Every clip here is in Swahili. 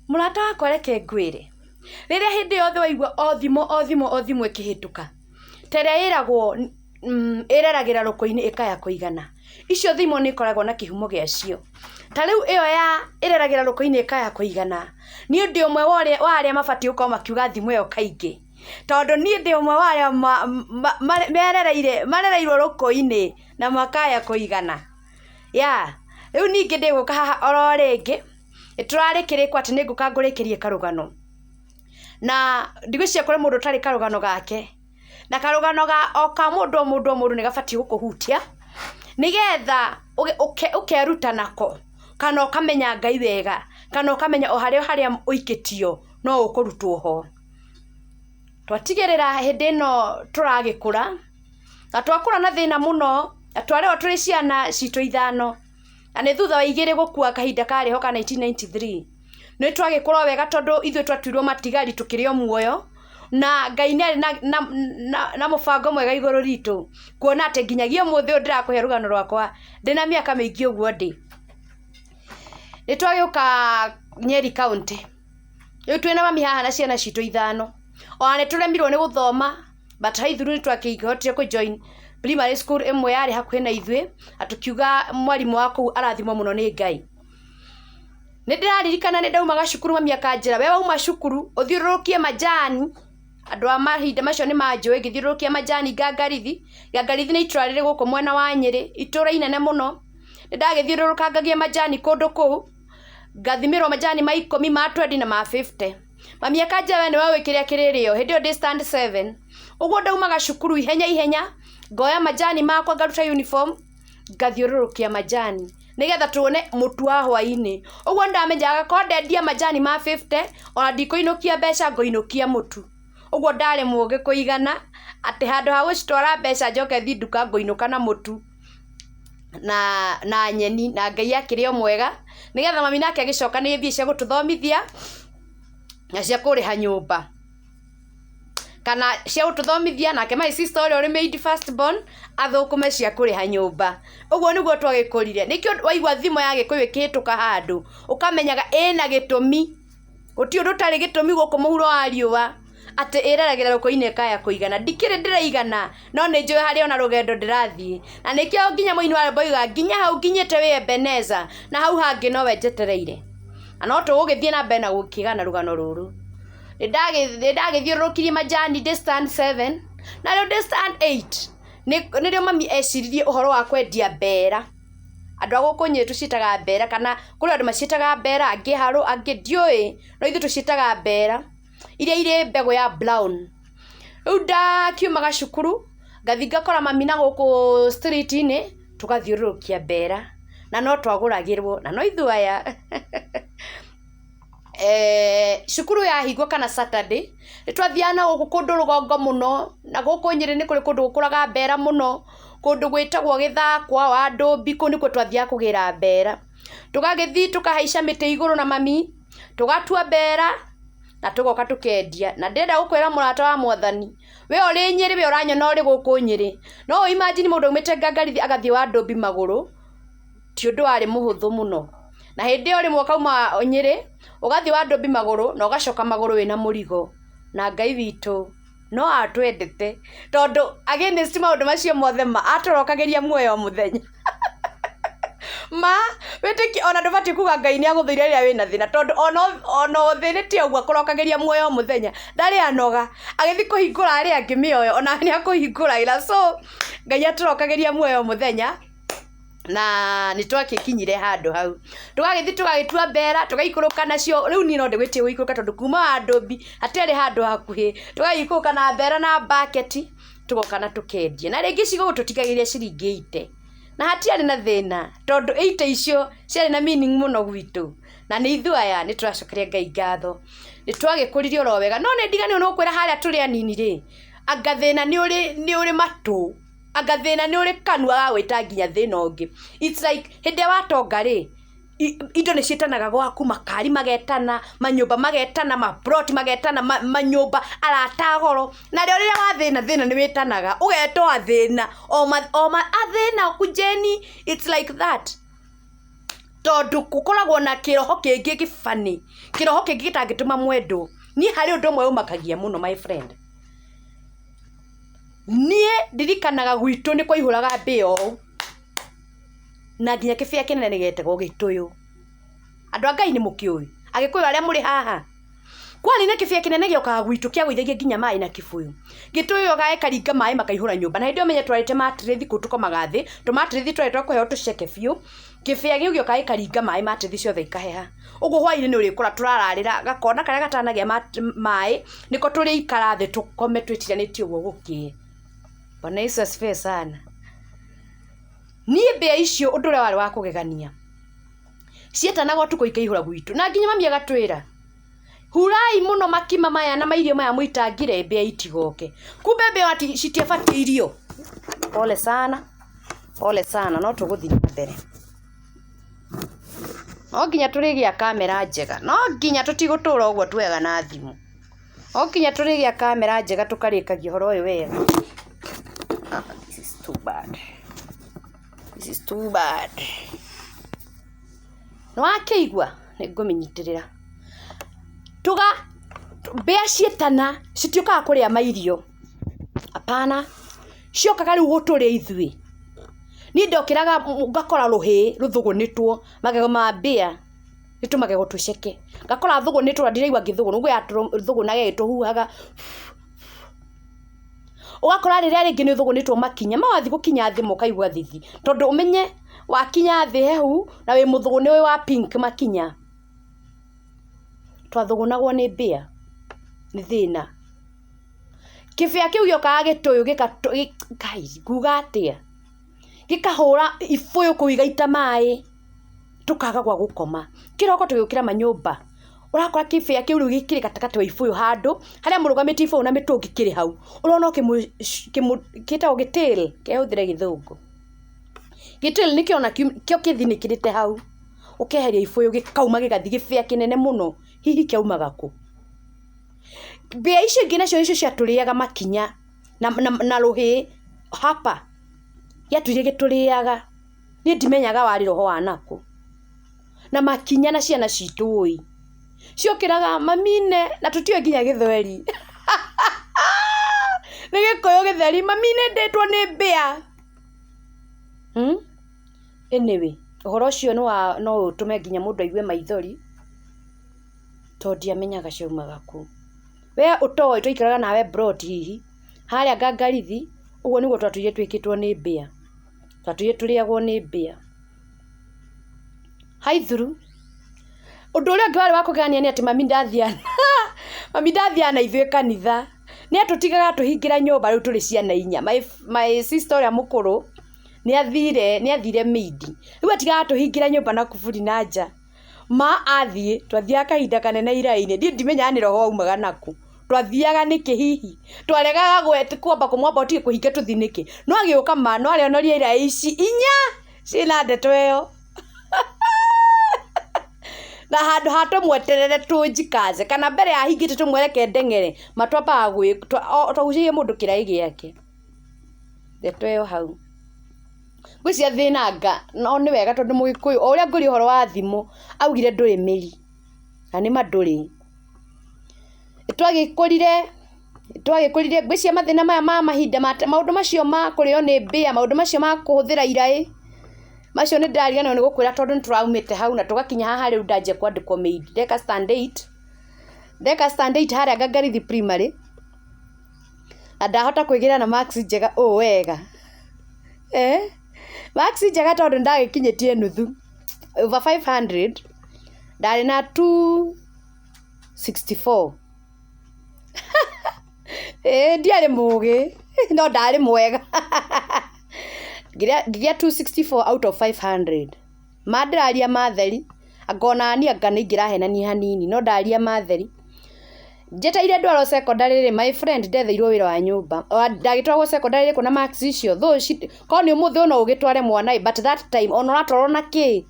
Murata wakwa reke ngwire. Riria hindi yothe waigua othimo ikihituka. Teria iragwo ireragira ruko-ini ikaya kuigana. Icio thimo ni ikoragwo na kihumo giacio. Ta riu iyo ya ireragira ruko-ini ikaya kuigana. Ni ndi umwe wa aria mabati uko makiuga thimo iyo kaingi. Tondu ni ndi umwe wa aria marereirwo ruko-ini na makaya kuigana. Ya, riu ningi ndi guka haha oro ringi. Turari kirikwa ati ninguka ngurikirie karugano. Na ndigwicia kure mundu tari karugano gake. Na karugano ga oka mundu ni gabati gukuhutia. Nigetha ukeruta nako. Kana ukamenya Ngai wega. Kana ukamenya o haria uikitio no ukurutwo ho. Twatigirira hindi no turagikura. Na twakura na thina muno. Twareho turi ciana citu ithano. Na ni thutha wa igiri gukua kahinda kari ho ka 1993. Ni twagikura wega tondu ithuĩ twatuirwo matigari tukiri o muoyo. Na Ngai nĩ na mubango mwega iguru ritu. Kuona ati nginyagia umuthi u ndirakuhe rugano rwakwa ndina miaka miingi uguo ndi. Ni twagiuka Nyeri County. Riu twina mami haha na ciana citu ithano. Ona ni turemirwo ni guthoma but haithuru ni twakihotire ku join primary school imwe yari hakuhi na ithuĩ. Atukiuga mwarimu wa kuu arathimwo muno ni Ngai. Ni ndiraririkana ni ndaumaga cukuru mami akanjira we wauma cukuru uthiururukie majani. Andu a mahinda macio ni manjũĩ ngithiururukia majani ngangarithi ni itura riri guku mwena wa Nyeri itura inene muno. Ni ndagithiururuka ngagia majani kundu kuu ngathimirwo majani ma 10 ma 20 na ma 50. Mami akanjira we ni we wikiria kiririo hindi yo stand 7. Uguo ndaumaga cukuru ihenya ngoya majani makwa ngaruta uniform ngathiururukia majani nigetha tuone mutu wa hwaini. Uguo ndamenyaga ko ndendia majani ma 50 ona ndikuinukia mbeca ngoinukia mutu. Uguo ndari muge kuigana ati handu ha gucitwara mbeca njoke thi nduka ngoinuka na mutu na nyeni na Ngai akiri o mwega nigetha mami nake agicoka ni mbia cia gututhomithia na cia kuriha nyumba kana cia gututhomithia nake my sister uri made first born athukume cia kuriha nyumba. Uguo niguo twagikurire nikio waigua thimo ya gikuyu ikihituka handu ukamenyaga ina gitumi guti undu tari gitumi guku muhuro wa riua ati ireragira ruko-ini ikaya kuigana. Ndikiri ndiraigana no ni njui hari ona rugendo ndirathie na nikio nginya muini wa boiga nginya hau nginyite we Ebeneza na hau hangi no wenjetereire na no tugugithie na mbere na gukigana rugano ruru. Ndagithiururukirie majani distance 7 na rio distance 8 nirio mami eciririe uhoro wa kwendia mbera. Andu aguku Nyeri tucitaga mbera kana kuri andu macitaga mbera angi haru angi ndiui no ithu tucitaga mbera iria ire mbego ya brown. Riu ndakiumaga cukuru ngathi ngakora mami na guku street ini tugathiururukia mbera na no twaguragirwo na no ithu aya cukuru ya hingwo kana Saturday nitwathiana guku kundu rugongo muno na guku Nyeri ni kuri kundu gukuraga mbera muno kundu gwitagwo Githakwa wa Ndumbi ku nikuo twathia kugira mbera. Tugagithi tukahaica miti iguru na mami tugatua mbera na tugoka tukendia. Na ndenda gukwira murata wa Mwathani we uri Nyeri we uranyona uri guku Nyeri no imagine mundu umite ngangarithi agathie wa Ndumbi maguru ti undu wari muhuthu muno. Na hindi uri mwakauma Nyeri ugathi wa Ndumbi maguru na ugacoka maguru wina murigo na Ngai witu no atwendete tondu against maundu macio mothe atorokageria muoyo muthenya wetiki ona ndubati kuga Ngai ni aguthuire riria wina thina tondu ona thirite uguo kurokageria muoyo muthenya ndari anoga agithi kuhingura ari angi mioyo ona ni akuhingura ila so Ngai atorokageria muoyo muthenya na nitwakikinyire handu hau tugagithi tugagitua mbera tugaikuruka nacio. Riu ni no ndigwitie guikuruka tondu kuma wa Ndumbi atiri handu hakuhi tugaikuruka na mbera na bucket tugoka na tukendia na ringi cigo tutikagiria ciringi 80 na hatiari na thina tondu 80 icio ciari na meaning muno gwitu na ni ithu aya nituracokeria Ngai ngatho nitwagikuririo ro wega no ni ndigani no kwira haria turi anini ri agathina ni uri matu agathina ni uri kanua ga gwita nginya thina ungi. It's like hindi watonga ri indo ni cietanaga gwaku makari magetana manyumba magetana maplot magetana manyumba arata goro na rio riria wathina ni witanaga ugeto athina o athina kujeni. It's like that tondu gukoragwo na kiroho kingi gifani kiroho kingi gitangituma mwendo ni hari undu mwe umakagia muno my friend nie ndirikanaga gwitu ni kwa ihuraga mbio na nginya kibia kinene nigetegwo Gituyu andu angai ni mukiui agikuyu aria muri haha kwani ne kibia kinene giokaga gwitu kia gwithegia nginya mai na kibuyu Gituyu gaekaringa mai makaihura nyumba na ndio menye twarite matrithi kutukomaga thi tumatrithi twarite kuheo tuceke biu kibia giu giokaga ekaringa mai matrithi ciothe ikaheha uguo hwaini ni urikora turararira gakona karia gatanagia mai niko turi ikara thi tukome twitiranĩtie uguo gukie Bwana Yesu asifiwe sana nie mbia icio undu ria wari wa kugegania cietanaga tuko ikaihura gwitu na nginya mami agatwira hurai muno makima maya na mairio maya muitangire mbia itigoke kumbe mbia ati citiabati irio pole sana no tuguthi mbere no nginya turigia kamera njega no nginya tutigutura uguo twega na thimu no nginya turigia kamera njega tukarikagia horo uyu wega this is too bad no akeigua niguminyitirira tuga mbia cietana citiokaga kuria mairio apana ciokaga riu guturia ithui ni ndokiraga ngakora ruhi ruthugunitwo magego ma mbia nitumagego tuceke ngakora thugunitwo ndiraigua ngithugunu ngwe athugunage gituhuhaga ugakora riria ringi ni thugunitwo makinya mawathi gukinya thimu kaigua thithi tondu umenye wakinya thi hehu na wi muthuguni wi wa pink makinya twathugunagwo ni mbia ni thina kibia kiu giokaga Gituyu gikakai kuga atia gikahura ibuyu kuigaita mai tukaga gwa gukoma kiroko tugiukira manyumba urakora kibia kiu riu gikiri katakati wa ibuyu handu haria murugamiti ibuyu na mitungi kiri hau urona kitao gitil kehuthire githungu gitil nikiona kio kithinikirite hau ukeheria ibuyu gikauma gigathi gibia kinene muno hihi kiaumaga ku mbia icio ingi nacio icio ciaturiaga makinya na ruhi hapa yatuire gituriaga ni ndimenyaga wari roho wanaku na makinya na ciana citu ui ciokiraga mamine na tutio nginya githweri ni gikuyu githeri mamine ndetwo ni mbia anyway uhoro ucio no utume nginya mundu aigue maithori tondi amenyaga ciaumaga ku we utoi tuikaraga nawe brot hihi haria ngangarithi uguo niguo twatuire twikitwo ni mbia twatuire turiagwo ni mbia haithuru undu uria ngwari wa kugania ni ati mami ndathiana ithuĩ kanitha ni atutigaga tuhingira nyumba riu turi ciana inya my sister ya mukuru ni athire midi riu atigaga tuhingira nyumba na kuburi na nja ma athie twathiaga kahinda kanene iraini ndimenya ni roho umaga naku twathiaga niki hihi twaregaga kwamba kumwamba utige kuhinga tuthiniki no agiuka ma no aria onoria ira ici inya cina ndeto iyo na handu hatumweterere tunjikaze kana mbere ya hingite tumwereke ndengere matwamba gwi twagucirie mundu kirai giake ndeto iyo hau gwicia thinanga no ni wega tondu mugikuyu o uria nguri horo wa thimu augire nduri miri na ni manduri twagikurire gwicia mathina maya ma mahinda maundu macio ma kurio ni mbia maundu macio ma kuhuthira irai macio ni ndarigana ni gukwira tondu ni turaumite hau na tugakinya haha riu ndaje kwandikwo maid deka stand 8 haria ngangarithi primary na ndahota kwigira na marks njega wega marks njega tondu ndagikinyitie nuthu over 500 ndari na 264 ndiari mugi no ndari mwega ngigia 264 out of 500 mandiraria matheri agona ni angana ingirahenania hanini no ndaria matheri njeteire ndwaro secondary my friend ndetheirwo wira wa nyumba ndagitwarwo secondary kuna marks icio ko ni umuthi ono ugitware mwana but that time ono ratoro na ki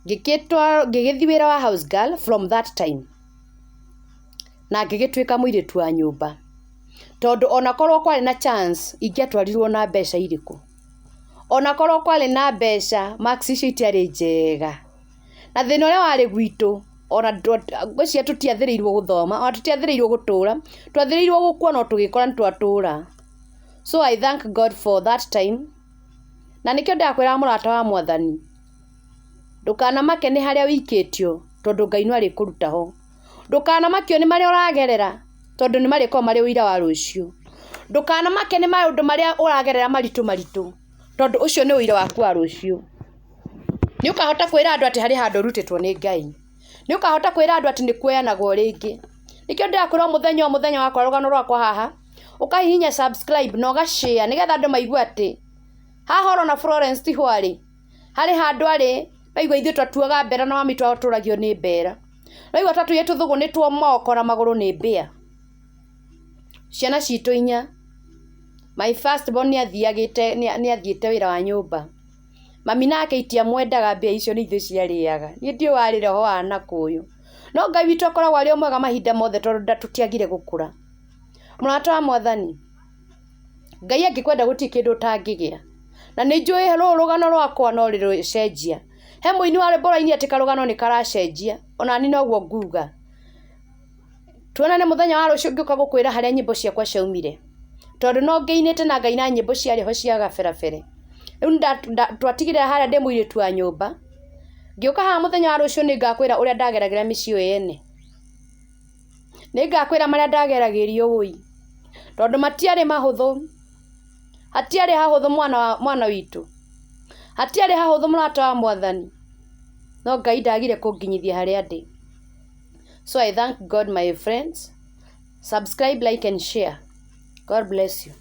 gigithi wira wa house girl from that time na ngigitwika muiritu wa nyumba tondu ona korwo kwari na chance ingiatwarirwo na mbeca iriku ona korwo kwari na mbeca marks icio itiari njega na thĩna ũrĩa warĩ gwitũ ona ngwĩciria tũtiathĩrĩirwo gũthoma ona tũtiathĩrĩirwo gũtũũra, twathĩrĩirwo gũkua no tũgĩkora nĩ twatũũra. So I thank God for that time. Na nĩkĩo ndakwĩra mũrata wa Mwathani, ndũkanamake nĩ harĩa wikĩtio tondũ Ngai no arĩkũruta ho. Ndũkanamakio nĩ marĩa ũragerera tondũ nĩ marĩkorwo marĩ ũira wa rũciũ. Ndũkanamake nĩ maũndũ marĩa ũragerera maritũ tondũ ũcio nĩ ũira waku wa rũciũ. Nĩ ũkahota kwĩra andũ atĩ harĩ handũ ũrutĩtwo nĩ Ngai. Nĩ ũkahota kwĩra andũ atĩ nĩ kuoyanagwo rĩngĩ. Nĩkĩo ndĩrakwĩra mũthenya wakwa rũgano rwakwa haha, ũkahihinya subscribe na ũgashare nĩgetha andũ maigue atĩ haha horo na Florence tiho arĩ. Harĩ handũ arĩ, maigua ithuĩ twatuaga mbera na mami twao tũragio nĩ mbera. Maigua Twatûire tũthugunĩtwo moko na magũrũ nĩ mbĩa. Ciana citũ 4. My first born nĩ athiĩte wĩra wa nyũmba. Mami nake itiamwendaga mbĩa icio nĩ ithuĩ ciarĩaga. Niĩ ndiũ warĩ roho wa nakũyũ. No Ngai witũ akoragwo arĩ o mwega mahinda mothe tondũ tũtiagire gũkũra. Mũrata wa Mwathani, Ngai angĩkwenda gũtirĩ kĩndũ ũtangĩgĩa. Na nĩ njũĩ rũrũ rũgano rwakwa no rĩrũcenjia. He mũini wa rwĩmbo rwaini atĩ karũgano nĩ karacenjia. Ona ni noguo nguga. Tuonane mũthenya wa rũciũ ngĩũka gũkwĩra harĩa nyĩmbo ciakwa ciaumire. Tondũ no ngĩinĩte na Ngai na nyĩmbo ciarĩ ho cia gaberabere. Rĩu twatigĩrĩra harĩa ndĩ mũirĩtu wa nyũmba. Ngĩũka haha mũthenya wa rũciũ nĩ ngakwĩra ũrĩa ndageragĩra mĩciĩ ĩyo yene. Nĩ ngakwĩra marĩa ndageragĩrio wũi. Tondũ matiarĩ mahũthũ. Hatiarĩ hahũthũ mwana witũ. Hatiarĩ hahũthũ mũrata wa Mwathani. No Ngai ndagire kũnginyithia harĩa ndĩ. So I thank God, my friends. Subscribe, like and share. God bless you.